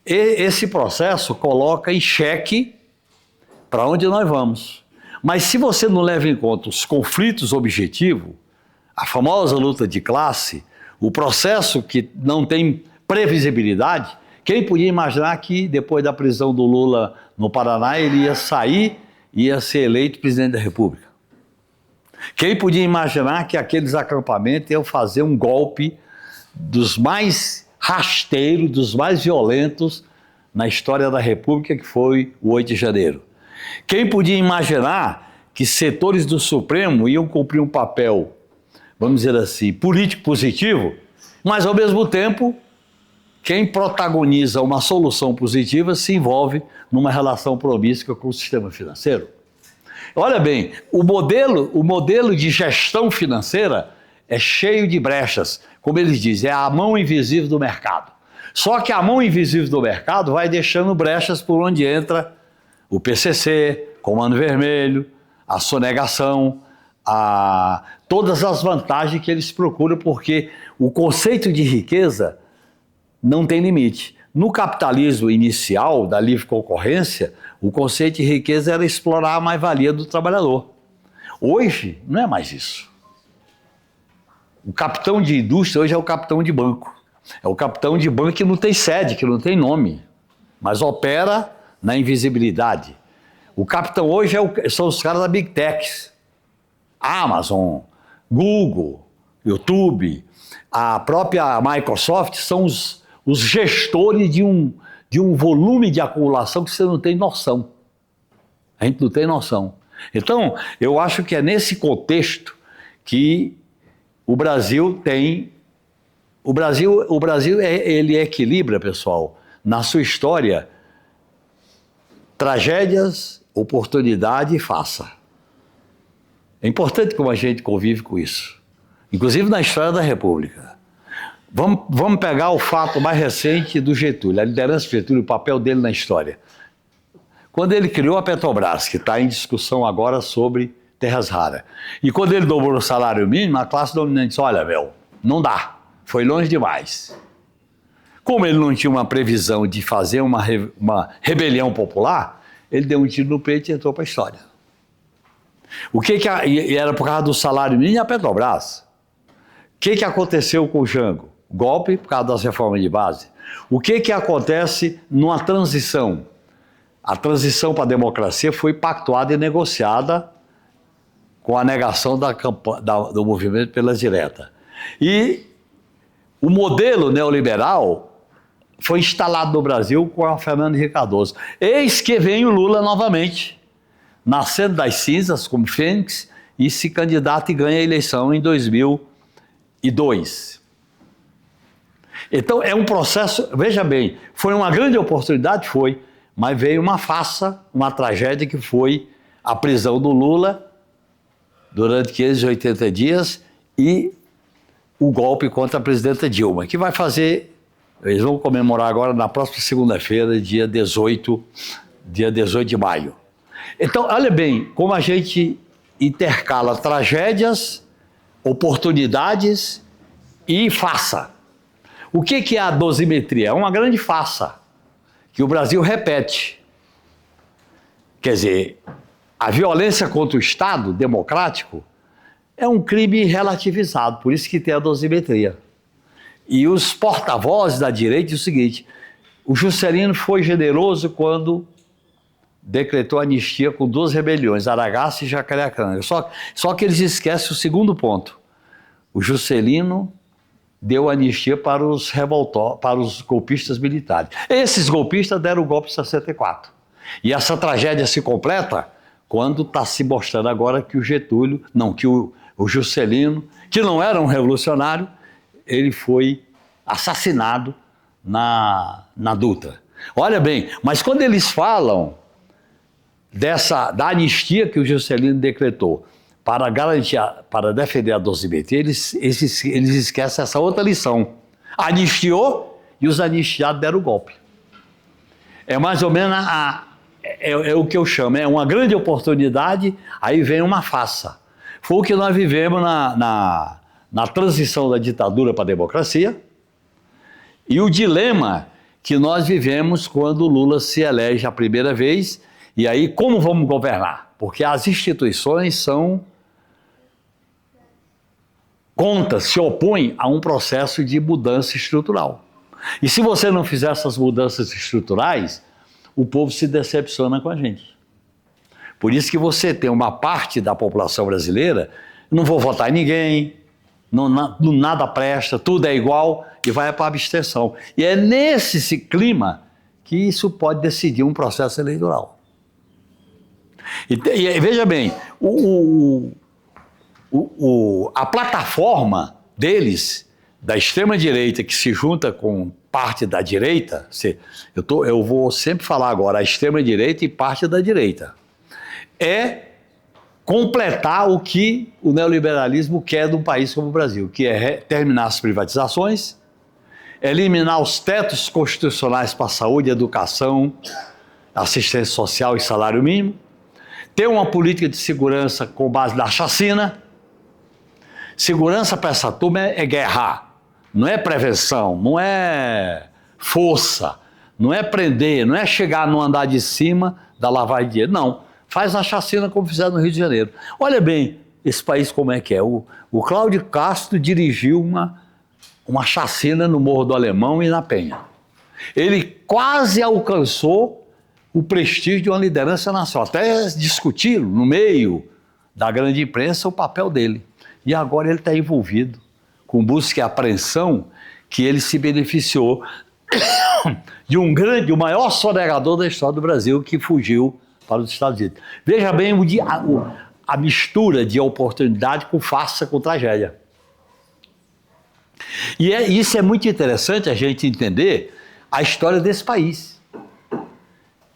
esse processo coloca em xeque para onde nós vamos. Mas se você não leva em conta os conflitos objetivos, a famosa luta de classe, o processo que não tem previsibilidade, quem podia imaginar que depois da prisão do Lula no Paraná ele ia sair e ia ser eleito presidente da República? Quem podia imaginar que aqueles acampamentos iam fazer um golpe dos mais rasteiros, dos mais violentos na história da República, que foi o 8 de janeiro? Quem podia imaginar que setores do Supremo iam cumprir um papel, vamos dizer assim, político positivo, mas ao mesmo tempo, quem protagoniza uma solução positiva se envolve numa relação promíscua com o sistema financeiro? Olha bem, o modelo de gestão financeira é cheio de brechas. Como eles dizem, é a mão invisível do mercado. Só que a mão invisível do mercado vai deixando brechas por onde entra o PCC, Comando Vermelho, a sonegação, todas as vantagens que eles procuram, porque o conceito de riqueza não tem limite. No capitalismo inicial, da livre concorrência, o conceito de riqueza era explorar a mais-valia do trabalhador. Hoje, não é mais isso. O capitão de indústria hoje é o capitão de banco. É o capitão de banco que não tem sede, que não tem nome, mas opera na invisibilidade. O capitão hoje são os caras da Big Techs. Amazon, Google, YouTube, a própria Microsoft são os gestores de um volume de acumulação que você não tem noção. A gente não tem noção. Então, eu acho que é nesse contexto que o Brasil tem... O Brasil ele equilibra, pessoal, na sua história, tragédias, oportunidade e farsa. É importante como a gente convive com isso. Inclusive na história da República. Vamos pegar o fato mais recente do Getúlio, a liderança do Getúlio, o papel dele na história. Quando ele criou a Petrobras, que está em discussão agora sobre terras raras. E quando ele dobrou o salário mínimo, a classe dominante disse, olha, não dá, foi longe demais. Como ele não tinha uma previsão de fazer uma rebelião popular, ele deu um tiro no peito e entrou para a história. E era por causa do salário mínimo e a Petrobras. O que aconteceu com o Jango? Golpe por causa das reformas de base. O que acontece numa transição? A transição para a democracia foi pactuada e negociada com a negação do movimento pela direta. E o modelo neoliberal foi instalado no Brasil com a Fernando Henrique Cardoso. Eis que vem o Lula novamente, nascendo das cinzas como Fênix, e se candidata e ganha a eleição em 2002. Então é um processo, veja bem, foi uma grande oportunidade, mas veio uma farsa, uma tragédia que foi a prisão do Lula durante 580 dias e o golpe contra a presidenta Dilma, que vai fazer, eles vão comemorar agora na próxima segunda-feira, dia 18 de maio. Então, olha bem, como a gente intercala tragédias, oportunidades e farsa. O que é a dosimetria? É uma grande farsa, que o Brasil repete. Quer dizer, a violência contra o Estado democrático é um crime relativizado, por isso que tem a dosimetria. E os porta-vozes da direita dizem o seguinte: o Juscelino foi generoso quando decretou anistia com 2 rebeliões, Aragaça e Jacareacanga. Só que eles esquecem o segundo ponto. O Juscelino deu anistia para os golpistas militares. Esses golpistas deram o golpe em 64. E essa tragédia se completa quando está se mostrando agora que o Getúlio, não, que o Juscelino, que não era um revolucionário, ele foi assassinado na Dutra. Olha bem, mas quando eles falam da anistia que o Juscelino decretou para garantir, para defender a dosimetria, eles esquecem essa outra lição. Anistiou e os anistiados deram o golpe. É mais ou menos o que eu chamo, é uma grande oportunidade, aí vem uma farsa. Foi o que nós vivemos na transição da ditadura para a democracia e o dilema que nós vivemos quando o Lula se elege a primeira vez. E aí, como vamos governar? Porque as instituições se opõem a um processo de mudança estrutural. E se você não fizer essas mudanças estruturais, o povo se decepciona com a gente. Por isso que você tem uma parte da população brasileira, não vou votar em ninguém, nada presta, tudo é igual, e vai para a abstenção. E é nesse clima que isso pode decidir um processo eleitoral. E veja bem, a plataforma deles, da extrema-direita, que se junta com parte da direita, eu vou sempre falar agora a extrema-direita e parte da direita, é completar o que o neoliberalismo quer de um país como o Brasil, que é terminar as privatizações, eliminar os tetos constitucionais para saúde, educação, assistência social e salário mínimo, ter uma política de segurança com base na chacina. Segurança para essa turma é guerrar, não é prevenção, não é força, não é prender, não é chegar no andar de cima da lavagem de dinheiro, não. Faz a chacina como fizeram no Rio de Janeiro. Olha bem esse país como é que é. O Cláudio Castro dirigiu uma chacina no Morro do Alemão e na Penha. Ele quase alcançou o prestígio de uma liderança nacional. Até discutiram no meio da grande imprensa o papel dele. E agora ele está envolvido com busca e apreensão, que ele se beneficiou de o maior sonegador da história do Brasil, que fugiu para os Estados Unidos. Veja bem a mistura de oportunidade com farsa, com tragédia. E isso é muito interessante a gente entender a história desse país.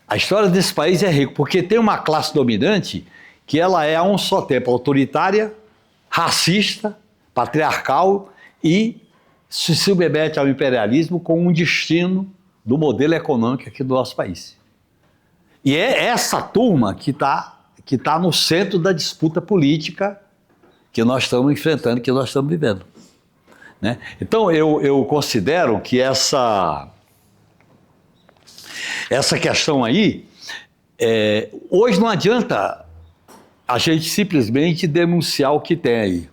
A história desse país é rica, porque tem uma classe dominante que ela é a um só tempo autoritária, racista, patriarcal e se submete ao imperialismo com um destino do modelo econômico aqui do nosso país. E é essa turma que tá no centro da disputa política que nós estamos enfrentando, que nós estamos vivendo. Né? Então, eu considero que essa questão aí, hoje não adianta a gente simplesmente denunciar o que tem aí.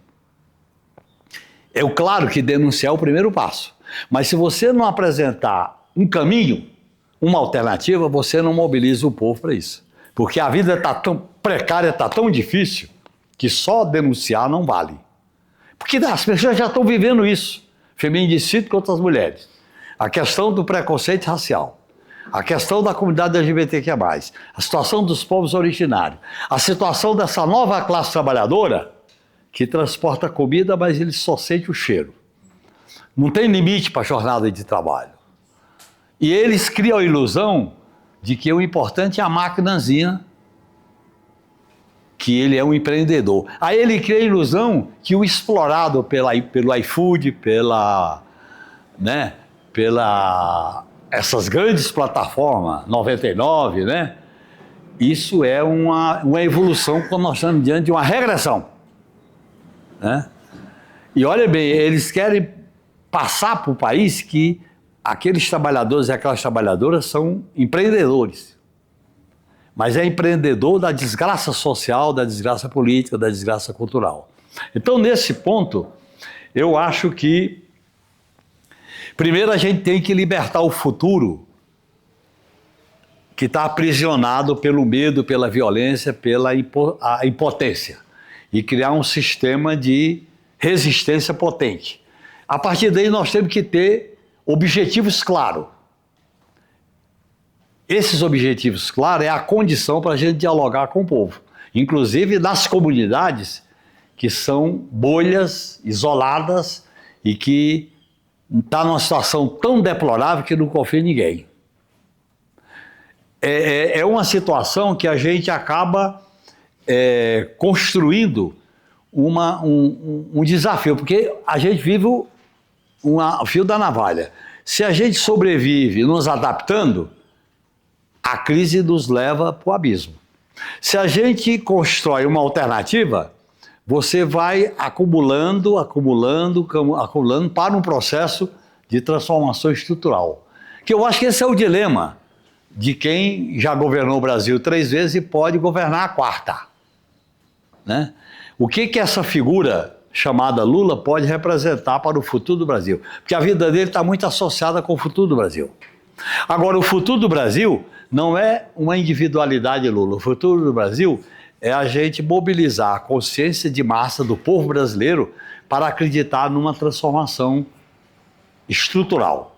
É claro que denunciar é o primeiro passo, mas se você não apresentar um caminho, uma alternativa, você não mobiliza o povo para isso. Porque a vida está tão precária, está tão difícil, que só denunciar não vale. Porque as pessoas já estão vivendo isso. Feminicídio contra as mulheres. A questão do preconceito racial. A questão da comunidade LGBTQIA+, a situação dos povos originários, a situação dessa nova classe trabalhadora que transporta comida, mas ele só sente o cheiro. Não tem limite para a jornada de trabalho. E eles criam a ilusão de que o importante é a maquinazinha que ele é um empreendedor. Aí ele cria a ilusão que o explorado pelo iFood, pela essas grandes plataformas, 99, né? Isso é uma evolução quando nós estamos diante de uma regressão, né? E olha bem, eles querem passar para o país que aqueles trabalhadores e aquelas trabalhadoras são empreendedores. Mas é empreendedor da desgraça social, da desgraça política, da desgraça cultural. Então, nesse ponto, eu acho que, primeiro, a gente tem que libertar o futuro que está aprisionado pelo medo, pela violência, pela impotência, e criar um sistema de resistência potente. A partir daí, nós temos que ter objetivos claros. Esses objetivos claros é a condição para a gente dialogar com o povo, inclusive nas comunidades que são bolhas isoladas e que está numa situação tão deplorável que não confia em ninguém. É uma situação que a gente acaba construindo um desafio, porque a gente vive o fio da navalha. Se a gente sobrevive nos adaptando, a crise nos leva para o abismo. Se a gente constrói uma alternativa, você vai acumulando para um processo de transformação estrutural. Que eu acho que esse é o dilema de quem já governou o Brasil 3 vezes e pode governar a 4ª. Né? O que essa figura chamada Lula pode representar para o futuro do Brasil? Porque a vida dele está muito associada com o futuro do Brasil. Agora, o futuro do Brasil não é uma individualidade Lula. O futuro do Brasil é a gente mobilizar a consciência de massa do povo brasileiro para acreditar numa transformação estrutural.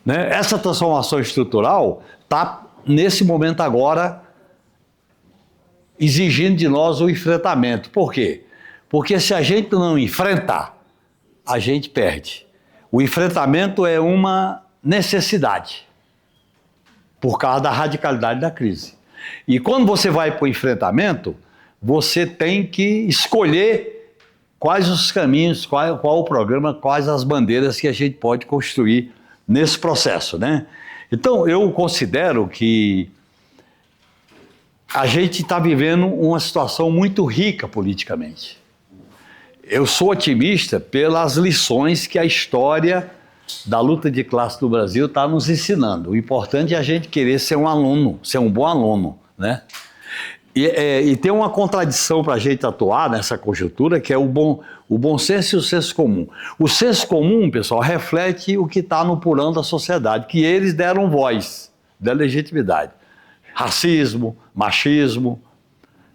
Né? Essa transformação estrutural está, nesse momento agora, exigindo de nós o enfrentamento. Por quê? Porque se a gente não enfrentar, a gente perde. O enfrentamento é uma necessidade, por causa da radicalidade da crise. E quando você vai para o enfrentamento, você tem que escolher quais os caminhos, qual o programa, quais as bandeiras que a gente pode construir nesse processo, né? Então, eu considero que a gente está vivendo uma situação muito rica politicamente. Eu sou otimista pelas lições que a história da luta de classe do Brasil está nos ensinando. O importante é a gente querer ser um aluno, ser um bom aluno, né? E tem uma contradição para a gente atuar nessa conjuntura, que é o bom senso e o senso comum. O senso comum, pessoal, reflete o que está no purão da sociedade, que eles deram voz, deram legitimidade. Racismo, machismo,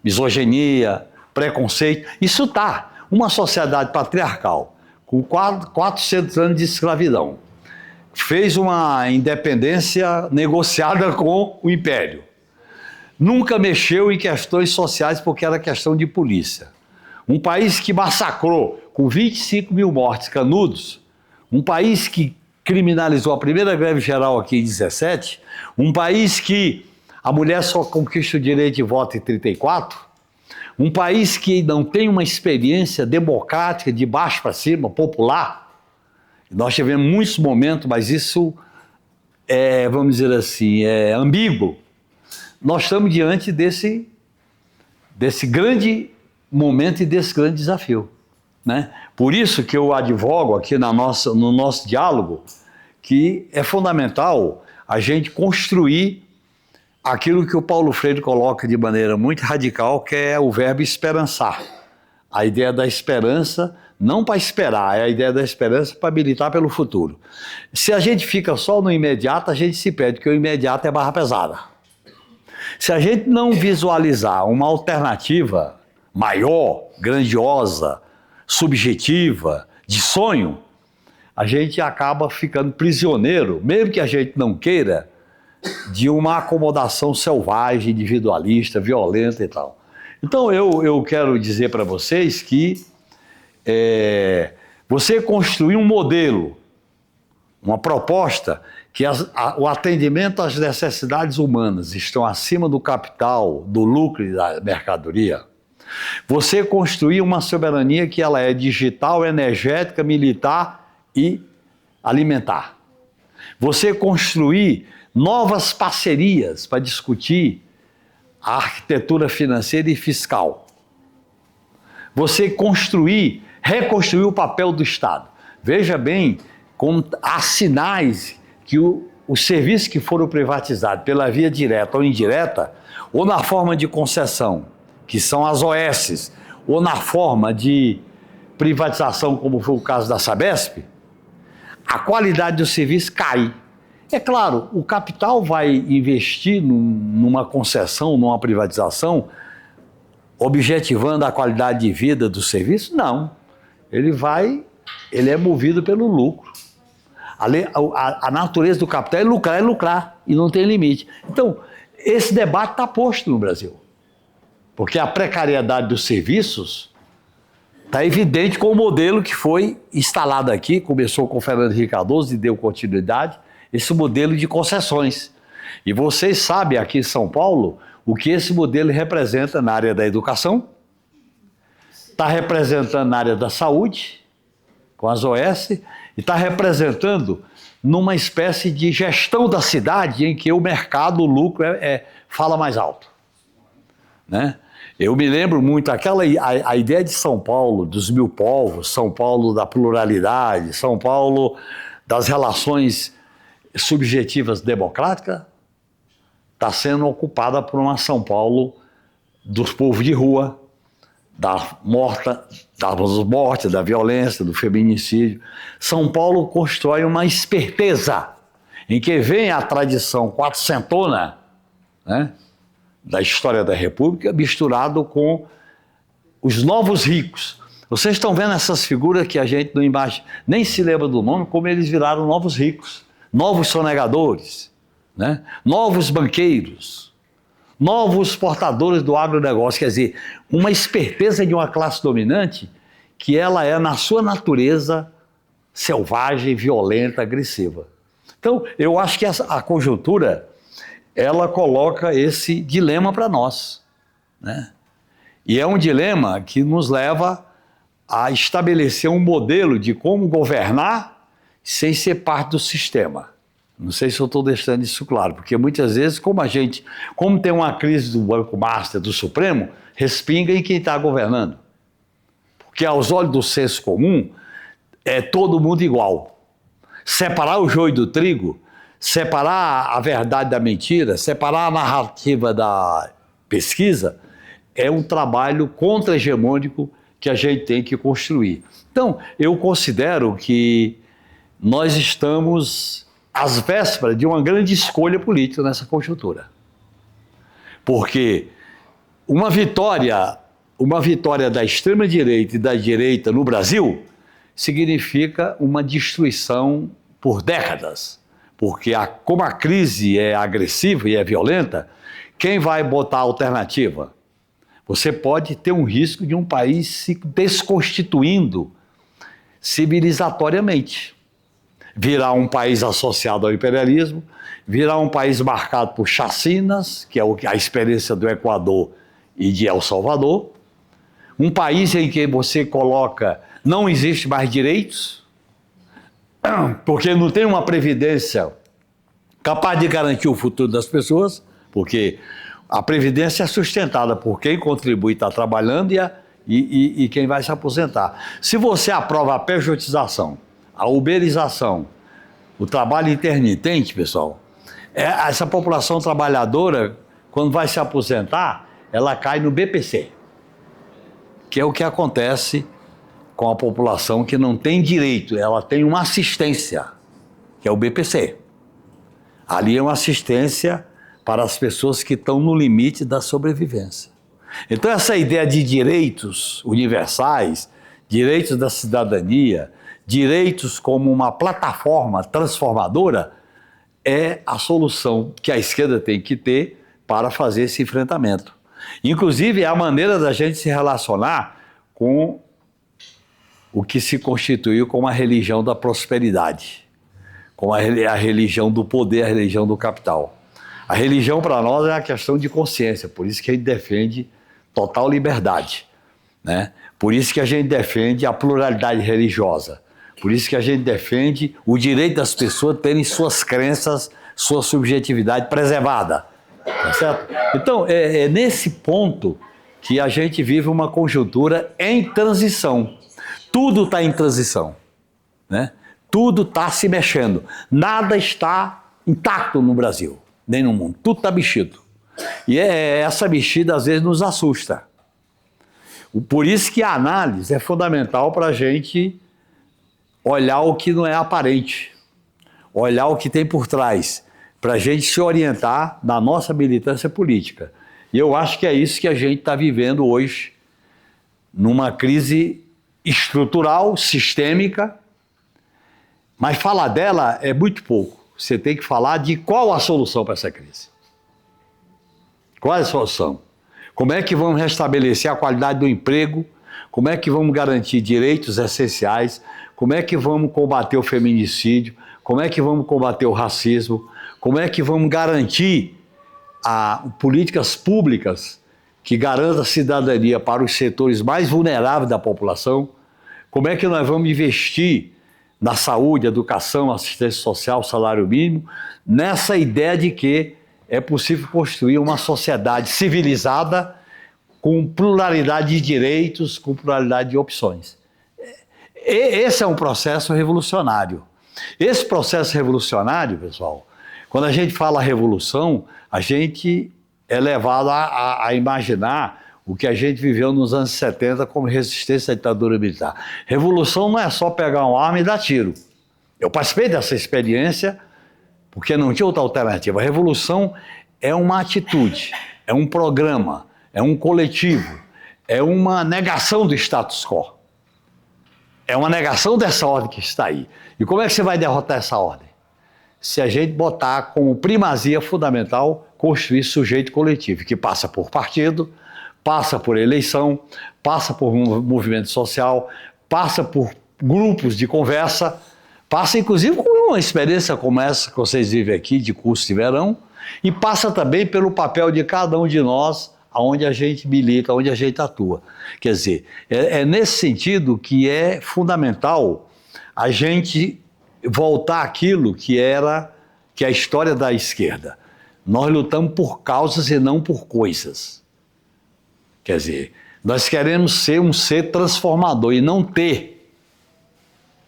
misoginia, preconceito, isso está. Uma sociedade patriarcal, com 400 anos de escravidão, fez uma independência negociada com o Império. Nunca mexeu em questões sociais porque era questão de polícia. Um país que massacrou com 25 mil mortes, Canudos, um país que criminalizou a primeira greve geral aqui em 17, um país que a mulher só conquista o direito de voto em 34, um país que não tem uma experiência democrática de baixo para cima, popular. Nós tivemos muitos momentos, mas isso é, vamos dizer assim, é ambíguo. Nós estamos diante desse grande momento e desse grande desafio, né? Por isso que eu advogo aqui no nosso diálogo que é fundamental a gente construir aquilo que o Paulo Freire coloca de maneira muito radical, que é o verbo esperançar. A ideia da esperança, não para esperar, é a ideia da esperança para habilitar pelo futuro. Se a gente fica só no imediato, a gente se perde, porque o imediato é barra pesada. Se a gente não visualizar uma alternativa maior, grandiosa, subjetiva, de sonho, a gente acaba ficando prisioneiro, mesmo que a gente não queira, de uma acomodação selvagem, individualista, violenta e tal. Então eu quero dizer para vocês que você construir um modelo, uma proposta que o atendimento às necessidades humanas estão acima do capital, do lucro e da mercadoria, você construir uma soberania que ela é digital, energética, militar e alimentar. Você construir novas parcerias para discutir a arquitetura financeira e fiscal. Você reconstruir o papel do Estado. Veja bem, como há sinais que os serviços que foram privatizados pela via direta ou indireta, ou na forma de concessão, que são as OS, ou na forma de privatização, como foi o caso da Sabesp, a qualidade do serviço cai. É claro, o capital vai investir numa concessão, numa privatização, objetivando a qualidade de vida do serviço? Não. Ele é movido pelo lucro. A natureza do capital é lucrar, e não tem limite. Então, esse debate está posto no Brasil. Porque a precariedade dos serviços está evidente com o modelo que foi instalado aqui, começou com o Fernando Henrique Cardoso e deu continuidade, esse modelo de concessões. E vocês sabem aqui em São Paulo o que esse modelo representa na área da educação, está representando na área da saúde, com as OS, e está representando numa espécie de gestão da cidade em que o mercado, o lucro fala mais alto. Né? Eu me lembro muito a ideia de São Paulo, dos mil povos, São Paulo da pluralidade, São Paulo das relações subjetivas democráticas, está sendo ocupada por uma São Paulo dos povos de rua, das mortes, da violência, do feminicídio. São Paulo constrói uma esperteza em que vem a tradição quatrocentona, né, da história da República, misturado com os novos ricos. Vocês estão vendo essas figuras que a gente não imagina, nem se lembra do nome, como eles viraram novos ricos, novos sonegadores, né? Novos banqueiros, novos portadores do agronegócio. Quer dizer, uma esperteza de uma classe dominante que ela é, na sua natureza, selvagem, violenta, agressiva. Então, eu acho que a conjuntura, ela coloca esse dilema para nós, né? E é um dilema que nos leva a estabelecer um modelo de como governar sem ser parte do sistema. Não sei se eu estou deixando isso claro, porque muitas vezes, como tem uma crise do Banco Master, do Supremo, respinga em quem está governando. Porque aos olhos do senso comum, é todo mundo igual. Separar o joio do trigo, separar a verdade da mentira, separar a narrativa da pesquisa, é um trabalho contra-hegemônico que a gente tem que construir. Então, eu considero que nós estamos às vésperas de uma grande escolha política nessa conjuntura. Porque uma vitória da extrema-direita e da direita no Brasil significa uma destruição por décadas. Porque como a crise é agressiva e é violenta, quem vai botar a alternativa? Você pode ter um risco de um país se desconstituindo civilizatoriamente. Virar um país associado ao imperialismo, virar um país marcado por chacinas, que é a experiência do Equador e de El Salvador, um país em que você coloca, não existe mais direitos, porque não tem uma previdência capaz de garantir o futuro das pessoas, porque a previdência é sustentada por quem contribui e está trabalhando e quem vai se aposentar. Se você aprova a pejotização, a uberização, o trabalho intermitente, pessoal, essa população trabalhadora, quando vai se aposentar, ela cai no BPC, que é o que acontece com a população que não tem direito, ela tem uma assistência, que é o BPC. Ali é uma assistência para as pessoas que estão no limite da sobrevivência. Então, essa ideia de direitos universais, direitos da cidadania, direitos como uma plataforma transformadora, é a solução que a esquerda tem que ter para fazer esse enfrentamento. Inclusive, é a maneira da gente se relacionar com o que se constituiu como a religião da prosperidade. como a religião do poder, a religião do capital. A religião para nós é a questão de consciência, por isso que a gente defende total liberdade, né? Por isso que a gente defende a pluralidade religiosa, por isso que a gente defende o direito das pessoas terem suas crenças, sua subjetividade preservada, tá certo? Então, é nesse ponto que a gente vive uma conjuntura em transição. Tudo está em transição, né? Tudo está se mexendo. Nada está intacto no Brasil, nem no mundo. Tudo está mexido. E essa mexida, às vezes, nos assusta. Por isso que a análise é fundamental para a gente olhar o que não é aparente, olhar o que tem por trás, para a gente se orientar na nossa militância política. E eu acho que é isso que a gente está vivendo hoje, numa crise estrutural, sistêmica, mas falar dela é muito pouco. Você tem que falar de qual a solução para essa crise. Qual é a solução? Como é que vamos restabelecer a qualidade do emprego? Como é que vamos garantir direitos essenciais? Como é que vamos combater o feminicídio? Como é que vamos combater o racismo? Como é que vamos garantir políticas públicas que garantam a cidadania para os setores mais vulneráveis da população? Como é que nós vamos investir na saúde, educação, assistência social, salário mínimo, nessa ideia de que é possível construir uma sociedade civilizada com pluralidade de direitos, com pluralidade de opções. Esse é um processo revolucionário. Esse processo revolucionário, pessoal, quando a gente fala revolução, a gente é levado a imaginar o que a gente viveu nos anos 70 como resistência à ditadura militar. Revolução não é só pegar uma arma e dar tiro. Eu participei dessa experiência porque não tinha outra alternativa. A revolução é uma atitude, é um programa, é um coletivo, é uma negação do status quo. É uma negação dessa ordem que está aí. E como é que você vai derrotar essa ordem? Se a gente botar como primazia fundamental construir sujeito coletivo, que passa por partido, passa por eleição, passa por movimento social, passa por grupos de conversa, passa inclusive com uma experiência como essa que vocês vivem aqui, de curso de verão, e passa também pelo papel de cada um de nós, aonde a gente milita, onde a gente atua. Quer dizer, é nesse sentido que é fundamental a gente voltar àquilo que é a história da esquerda. Nós lutamos por causas e não por coisas. Quer dizer, nós queremos ser um ser transformador e não ter.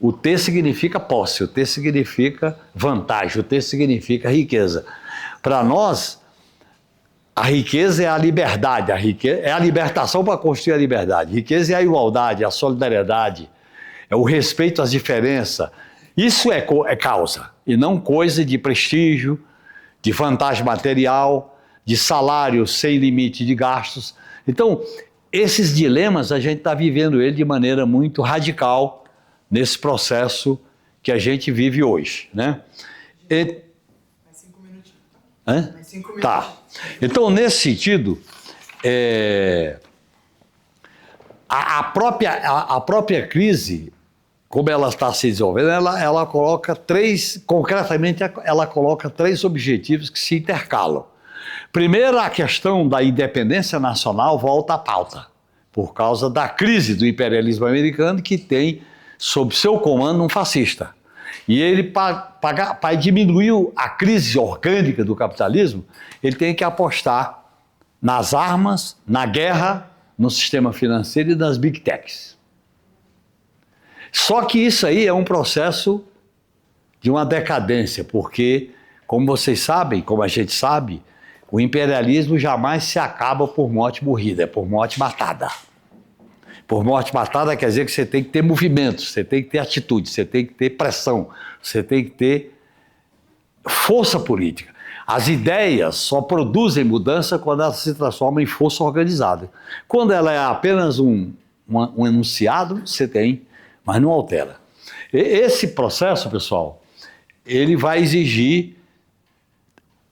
O ter significa posse, o ter significa vantagem, o ter significa riqueza. Para nós, a riqueza é a liberdade, é a libertação para construir a liberdade. Riqueza é a igualdade, a solidariedade, é o respeito às diferenças. Isso é causa, e não coisa de prestígio, de vantagem material, de salário sem limite de gastos. Então, esses dilemas a gente está vivendo ele de maneira muito radical nesse processo que a gente vive hoje, né? Mais 5 minutinhos. Hã? Mais 5 minutos. Tá. Então, nesse sentido, a própria crise, como ela está se desenvolvendo, ela coloca concretamente, ela coloca três objetivos que se intercalam. Primeiro, a questão da independência nacional volta à pauta, por causa da crise do imperialismo americano, que tem sob seu comando um fascista. E ele, para diminuir a crise orgânica do capitalismo, ele tem que apostar nas armas, na guerra, no sistema financeiro e nas big techs. Só que isso aí é um processo de uma decadência, porque, como vocês sabem, como a gente sabe, o imperialismo jamais se acaba por morte morrida, é por morte matada. Por morte matada quer dizer que você tem que ter movimento, você tem que ter atitude, você tem que ter pressão, você tem que ter força política. As ideias só produzem mudança quando elas se transformam em força organizada. Quando ela é apenas um enunciado, você tem, mas não altera. Esse processo, pessoal, ele vai exigir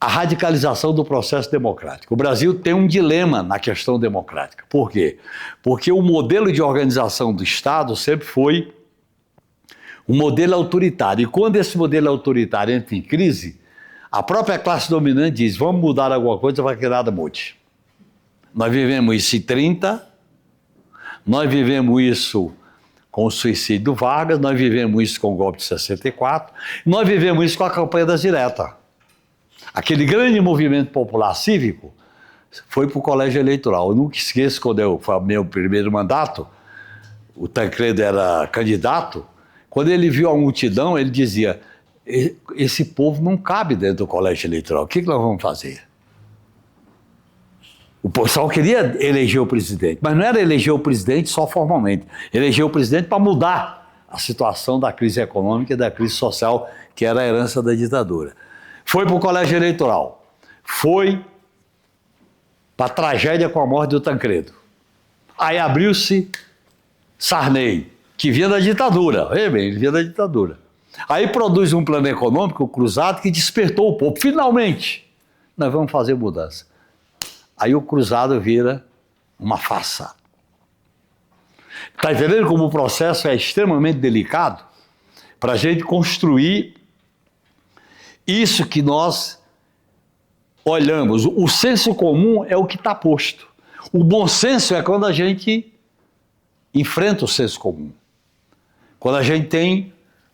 a radicalização do processo democrático. O Brasil tem um dilema na questão democrática. Por quê? Porque o modelo de organização do Estado sempre foi um modelo autoritário. E quando esse modelo autoritário entra em crise, a própria classe dominante diz, vamos mudar alguma coisa para que nada mude. Nós vivemos isso em 30, nós vivemos isso com o suicídio do Vargas, nós vivemos isso com o golpe de 64, nós vivemos isso com a campanha das diretas. Aquele grande movimento popular cívico foi para o colégio eleitoral. Eu nunca esqueço, quando foi o meu primeiro mandato, o Tancredo era candidato, quando ele viu a multidão, ele dizia, esse povo não cabe dentro do colégio eleitoral, o que nós vamos fazer? O pessoal queria eleger o presidente, mas não era eleger o presidente só formalmente, eleger o presidente para mudar a situação da crise econômica e da crise social, que era a herança da ditadura. Foi para o colégio eleitoral, foi para a tragédia com a morte do Tancredo. Aí abriu-se Sarney, que vinha da ditadura, ele vinha da ditadura. Aí produz um plano econômico cruzado que despertou o povo. Finalmente, nós vamos fazer mudança. Aí o cruzado vira uma farsa. Está entendendo como o processo é extremamente delicado? Para a gente construir isso que nós olhamos. O senso comum é o que está posto. O bom senso é quando a gente enfrenta o senso comum. Quando a gente tem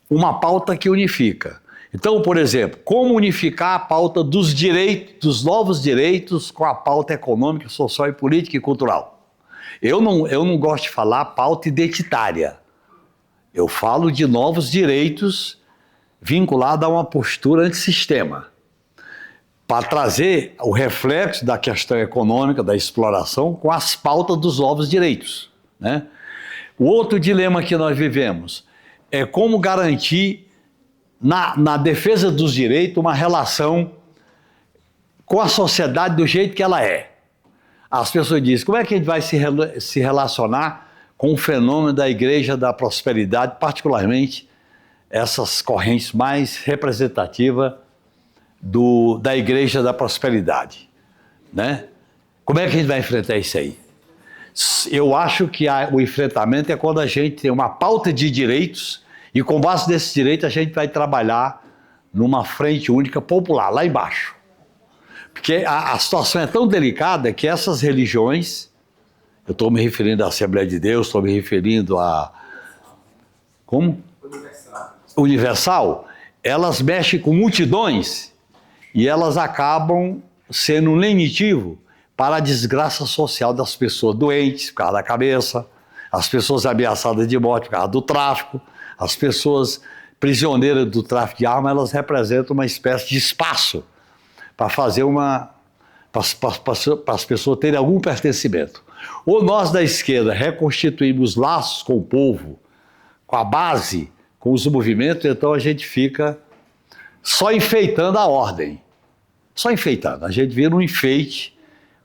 uma pauta que unifica. Então, por exemplo, como unificar a pauta dos direitos, dos novos direitos com a pauta econômica, social e política e cultural? Eu não gosto de falar pauta identitária. Eu falo de novos direitos vinculados a uma postura antissistema, para trazer o reflexo da questão econômica, da exploração, com as pautas dos novos direitos, né? O outro dilema que nós vivemos é como garantir, na defesa dos direitos, uma relação com a sociedade do jeito que ela é. As pessoas dizem, como é que a gente vai se relacionar com o fenômeno da Igreja da Prosperidade, particularmente essas correntes mais representativas da Igreja da Prosperidade, né? Como é que a gente vai enfrentar isso aí? Eu acho que o enfrentamento é quando a gente tem uma pauta de direitos e com base nesses direitos a gente vai trabalhar numa frente única popular, lá embaixo. Porque a situação é tão delicada que essas religiões, eu estou me referindo à Assembleia de Deus, estou me referindo a... Como? Universal. Elas mexem com multidões e elas acabam sendo um lenitivo para a desgraça social das pessoas doentes por causa da cabeça, as pessoas ameaçadas de morte por causa do tráfico, as pessoas prisioneiras do tráfico de armas, elas representam uma espécie de espaço para fazer para as pessoas terem algum pertencimento. Ou nós da esquerda reconstituímos laços com o povo, com a base, com os movimentos, então a gente fica só enfeitando a ordem. Só enfeitando. A gente vira um enfeite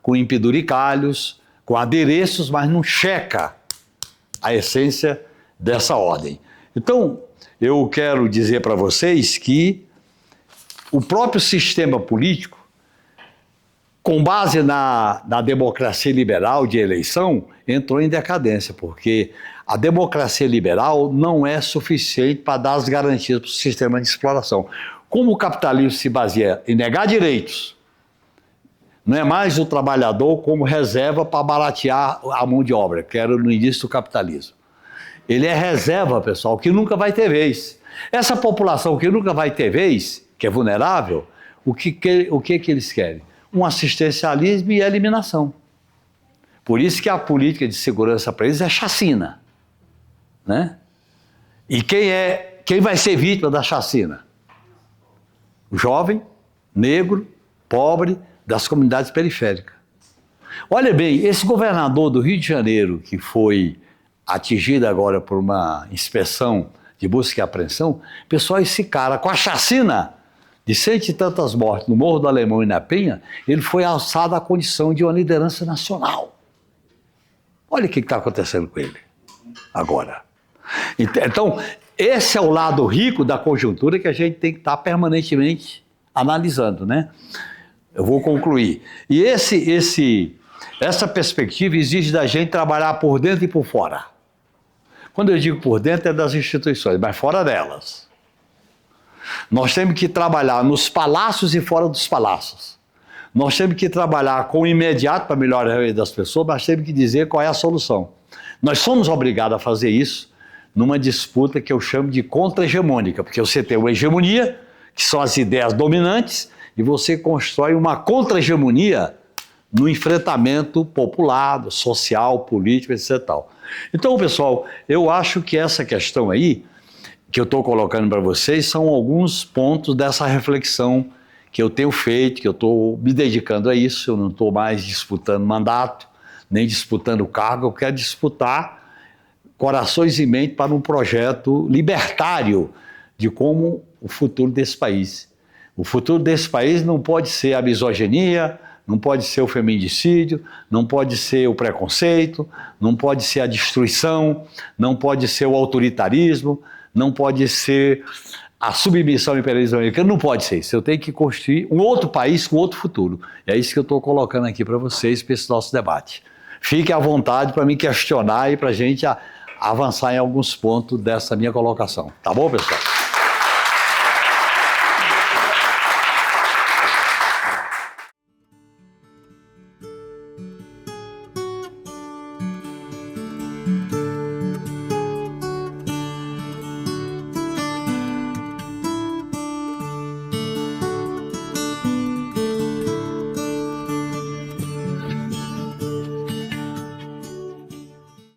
com empeduricalhos, com adereços, mas não checa a essência dessa ordem. Então, eu quero dizer para vocês que o próprio sistema político, com base na democracia liberal de eleição, entrou em decadência, porque a democracia liberal não é suficiente para dar as garantias para o sistema de exploração. Como o capitalismo se baseia em negar direitos, não é mais o trabalhador como reserva para baratear a mão de obra, que era no início do capitalismo. Ele é reserva, pessoal, que nunca vai ter vez. Essa população que nunca vai ter vez, que é vulnerável, o que eles querem? Um assistencialismo e eliminação. Por isso que a política de segurança para eles é chacina, né? E quem vai ser vítima da chacina? O jovem, negro, pobre, das comunidades periféricas. Olha bem, esse governador do Rio de Janeiro, que foi atingido agora por uma inspeção de busca e apreensão, pessoal, esse cara, com a chacina de 100 e tantas mortes no Morro do Alemão e na Penha, ele foi alçado à condição de uma liderança nacional. Olha o que está acontecendo com ele agora. Então, esse é o lado rico da conjuntura que a gente tem que estar permanentemente analisando, né? Eu vou concluir. E essa perspectiva exige da gente trabalhar por dentro e por fora. Quando eu digo por dentro, é das instituições, mas fora delas. Nós temos que trabalhar nos palácios e fora dos palácios. Nós temos que trabalhar com o imediato para melhorar a vida das pessoas, mas temos que dizer qual é a solução. Nós somos obrigados a fazer isso numa disputa que eu chamo de contra-hegemônica, porque você tem uma hegemonia, que são as ideias dominantes, e você constrói uma contra-hegemonia no enfrentamento popular, social, político, etc. Então, pessoal, eu acho que essa questão aí, que eu estou colocando para vocês, são alguns pontos dessa reflexão que eu tenho feito, que eu estou me dedicando a isso. Eu não estou mais disputando mandato, nem disputando cargo, eu quero disputar corações e mente para um projeto libertário de como o futuro desse país. O futuro desse país não pode ser a misoginia, não pode ser o feminicídio, não pode ser o preconceito, não pode ser a destruição, não pode ser o autoritarismo, não pode ser a submissão ao imperialismo americano, não pode ser isso. Eu tenho que construir um outro país com outro futuro. É isso que eu estou colocando aqui para vocês, para esse nosso debate. Fique à vontade para me questionar e para a gente avançar em alguns pontos dessa minha colocação. Tá bom, pessoal?